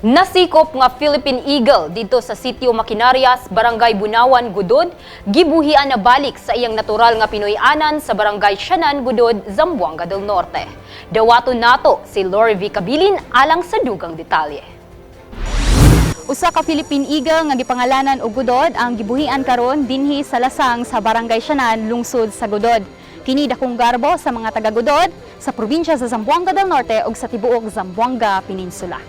Nasikop nga Philippine Eagle dito sa sitio Maquinarias, Barangay Bunawan, Gudod, gibuhian na balik sa iyang natural nga Pinoy-anan sa Barangay Sianan, Gudod, Zamboanga del Norte. Dawaton nato si Lori V. Cabilin alang sa dugang detalye. Usa ka Philippine Eagle nga gipangalanan og Gudod ang gibuhian karon dinhi sa lasang sa Barangay Sianan, lungsod sa Gudod. Kini dakong garbo sa mga taga-Gudod sa probinsya sa Zamboanga del Norte ug sa tibuok Zamboanga Peninsula.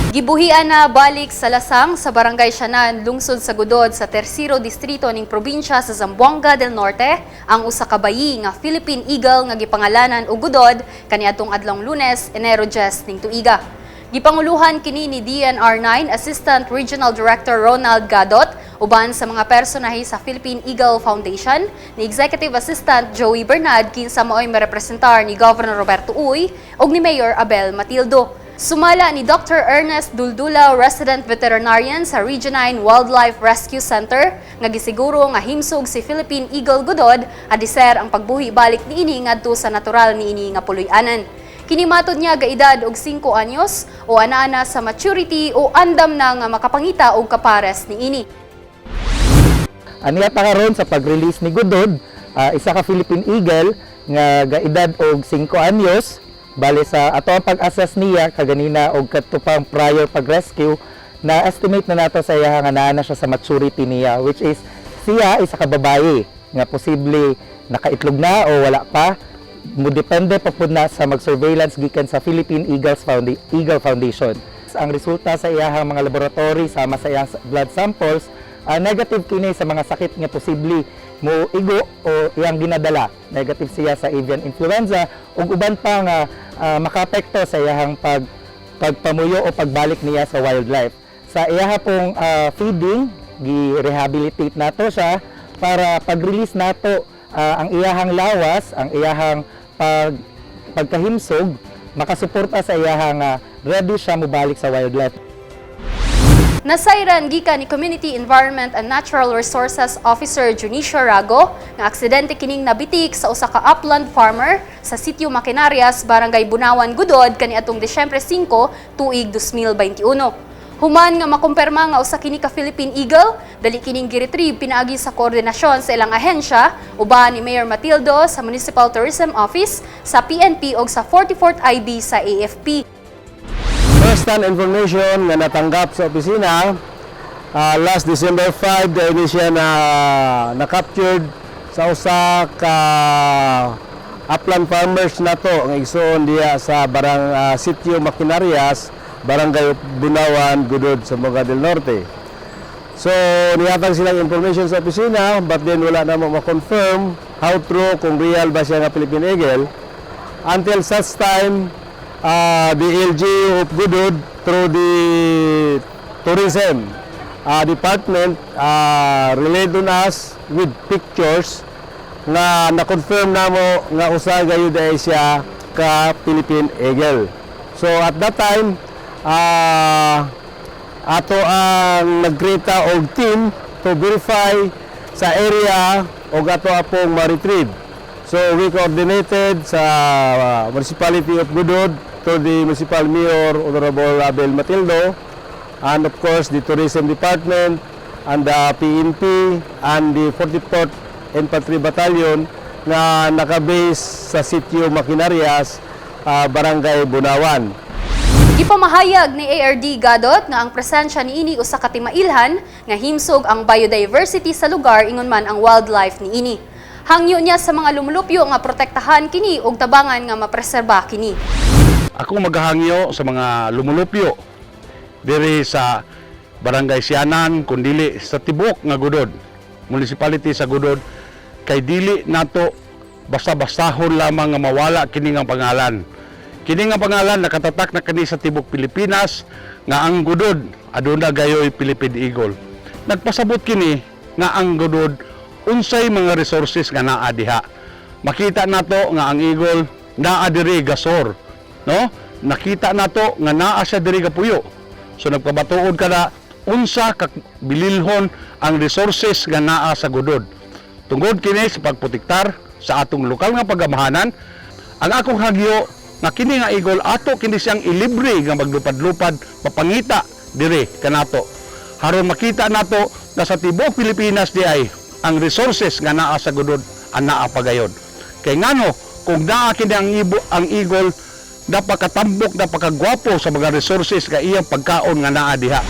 Gibuhian na balik sa lasang sa Barangay Sianan, lungsod sa Gudod sa Tercero Distrito ning probinsya sa Zamboanga del Norte ang usa ka bayi nga Philippine Eagle nga gipangalanan og Gudod kaniadtong adlong Lunes, Enero 10 ning tuiga. Gipanguluhan kini ni DNR9 Assistant Regional Director Ronald Gadot uban sa mga personahe sa Philippine Eagle Foundation ni Executive Assistant Joey Bernard kinsa maoy marepresentar ni Governor Roberto Uy ug ni Mayor Abel Matildo. Sumala ni Dr. Ernest Duldula, resident veterinarian sa Region 9 Wildlife Rescue Center, nga gisiguro nga himsog si Philippine Eagle Gudod adiser ang pagbuhi balik niini ngadto sa natural niini nga puloy-anan. Kinimatod niya gaedad og 5 anyos o ana-ana sa maturity o andam na nga makapangita og kapares niini. Aniya ta karon sa pag-release ni Gudod, isa ka Philippine Eagle nga gaedad og 5 anyos. Bali sa ato ang pag-assess niya kaganina og katupang prior pag-rescue na estimate na nato sa iya nga naa na siya sa maturity niya, which is siya isa ka babaye nga posible nakaitlog na o wala pa. Mo depende pa pud na sa mag-surveillance gikan sa Philippine Eagle Foundation. Ang resulta sa iyahang mga laboratory sama sa iyang blood samples negative kini sa mga sakit nga posible mo igo o iyang ginadala. Negative siya sa avian influenza ug uban pa nga makaapekto sa iyahang pagpamuyo o pagbalik niya sa wildlife. Sa iyaha pong feeding, gi-rehabilitate nato siya para pag-release nato ang iyahang lawas, ang iyahang pagkahimsog, makasuporta sa iyahang ready siya mobalik sa wildlife. Nasayran gikan ni Community Environment and Natural Resources Officer Junicio Rago nga aksidente kining nabitik sa usa ka upland farmer sa sitio Maquinarias, Barangay Bunawan, Gudod kaniadtong Disyembre 5, tuig 2021. Human nga makumpirma nga usa kini ka Philippine Eagle, dali kining gi-retrieve pinaagi sa koordinasyon sa ilang ahensya uban ni Mayor Matildo sa Municipal Tourism Office, sa PNP ug sa 44th IB sa AFP. First-hand information nga natanggap sa opisina, last December 5, dahil siya na-captured sa usa ka upland farmers na to, nga igsoon diya sa sitio Maquinarias, Barangay Bunawan, Gudod, Zamboanga del Norte. So, nihatag silang information sa opisina, but then wala na ma-confirm how true, kung real ba siya nga Philippine Eagle. Until such time, the LGU of Gudod through the tourism department relayed on us with pictures na na-confirm namo nga usa gayud ay siya ka Philippine Eagle. So at that time ato ang nagkrita og team to verify sa area og ato apong ma-retrieve. So we coordinated sa Municipality of Gudod to the Municipal Mayor Honorable Abel Matildo, and of course the Tourism Department and the PNP and the 44th Infantry Battalion na nakabase sa sitio Maquinarias, Barangay Bunawan. Ipamahayag ni ARD Gadot nga ang presensya niini usa ka timailhan nga himsog ang biodiversity sa lugar ingon man ang wildlife niini. Hangyo niya sa mga lumulupyo nga protektahan kini ug tabangan nga mapreserba kini. Ako maghahangyo sa mga lumulupyo diri sa Barangay Sianan kundili sa tibok nga Gudod, municipality sa Gudod, kay dili nato basta-bastahon lamang nga mawala kini nga pangalan. Kini nga pangalan nakatatak na kini sa tibok Pilipinas nga ang Gudod aduna gayoy Philippine Eagle. Nagpasabot kini nga ang Gudod unsay mga resources nga naa diha. Makita nato nga ang eagle naa diri gasor, no? Nakita nato nga naa siya diri gapuyo. So nagpabatuod ka na unsa ka bililhon ang resources nga naa sa Gudod. Tungod kini sa pagprotektar sa atong lokal nga pagamahanan, ang akong hagyo nga kini nga igol ato kini siyang ilibre nga maglupad-lupad papangita dire kanato. Haron makita nato na sa tibuok Pilipinas di ay ang resources nga naa sa gudod ana pagayon. Kay ngano kung naa kini ang igol napakatambok, napakagwapo sa mga resources nga iyang pagkaon nga naa diha.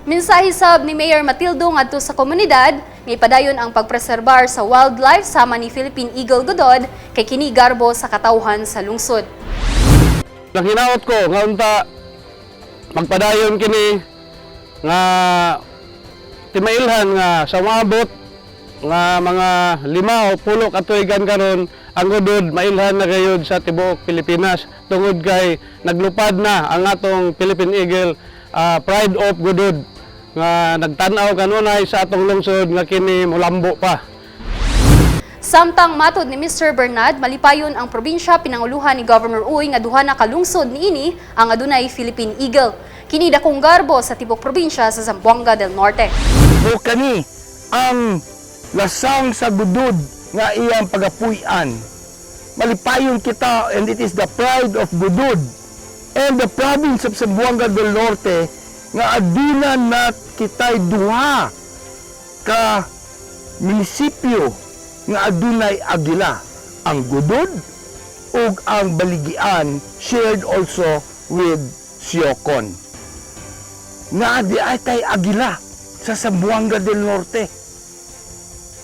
Mensahe sab ni Mayor Matildo ngadto sa komunidad nga ipadayon ang pagpreserbar sa wildlife sama ni Philippine Eagle Godod kay kini garbo sa katawhan sa lungsod. Naghinaot ko nga unta magpadayon kini nga timailhan nga sa maabot nga mga 5 o 10 katuigan karon ang gudod mailhan na gayud sa tibuok Pilipinas tungod kay naglupad na ang atong Philippine Eagle Pride of Gudod nga nagtan-aw kanunay sa atong lungsod nga kini molambo pa. Samtang matod ni Mr. Bernard, malipayon ang probinsya pinanguluhan ni Governor Uy nga duha na kalungsod niini ang adunay Philippine Eagle. Kini dakong garbo sa tibok probinsya sa Zamboanga del Norte. O kani ang lasang sa gudod nga iyang pagapuy-an. Malipayon kita, and it is the pride of Gudod and the province of Zamboanga del Norte nga aduna na kitay duha ka munisipyo nga adunay agila, ang Gudod ug ang Baligian, shared also with Siocon. Nga di ay tay agila sa Zamboanga del Norte.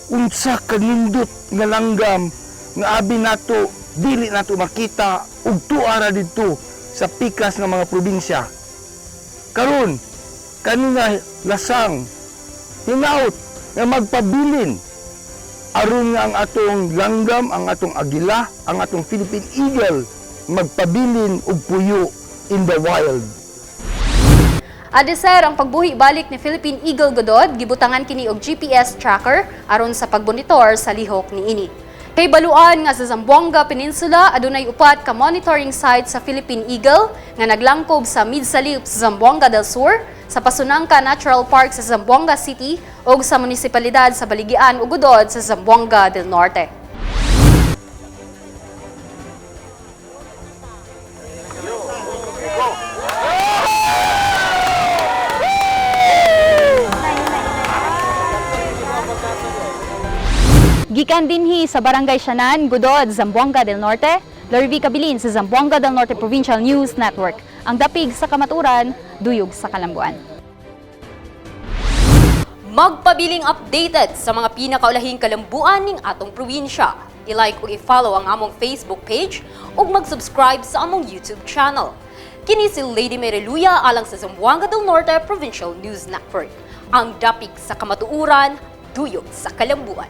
Unsa kanindot nga langgam nga abi nato dili nato makita ug tuara didto sa pikas ng mga probinsya. Karon kanina lasang hinaut nga magpabilin aron nga ang atong langgam, ang atong agila, ang atong Philippine Eagle magpabilin og puyo in the wild. Adeser ang pagbuhi balik ni Philippine Eagle Godod, gibutangan kini og GPS tracker aron sa pagbonitor sa lihok niini. Kay baluan nga sa Zamboanga Peninsula adunay upat ka monitoring site sa Philippine Eagle nga naglangkob sa Midsalip sa Zamboanga del Sur, sa Pasunangka Natural Park sa Zamboanga City ug sa munisipalidad sa Baligian ug Godod sa Zamboanga del Norte. Gikan dinhi sa Barangay Sianan, Godod, Zamboanga del Norte, Larry Cabilin sa Zamboanga del Norte Provincial News Network. Ang dapig sa kamaturan, duyog sa kalambuan. Magpabiling updated sa mga pinakaulahing kalambuan ning atong probinsya. I-like ug i-follow ang among Facebook page ug mag-subscribe sa among YouTube channel. Kini si Lady Mereluya alang sa Zamboanga del Norte Provincial News Network. Ang dapig sa kamatuuran, duyog sa kalambuan.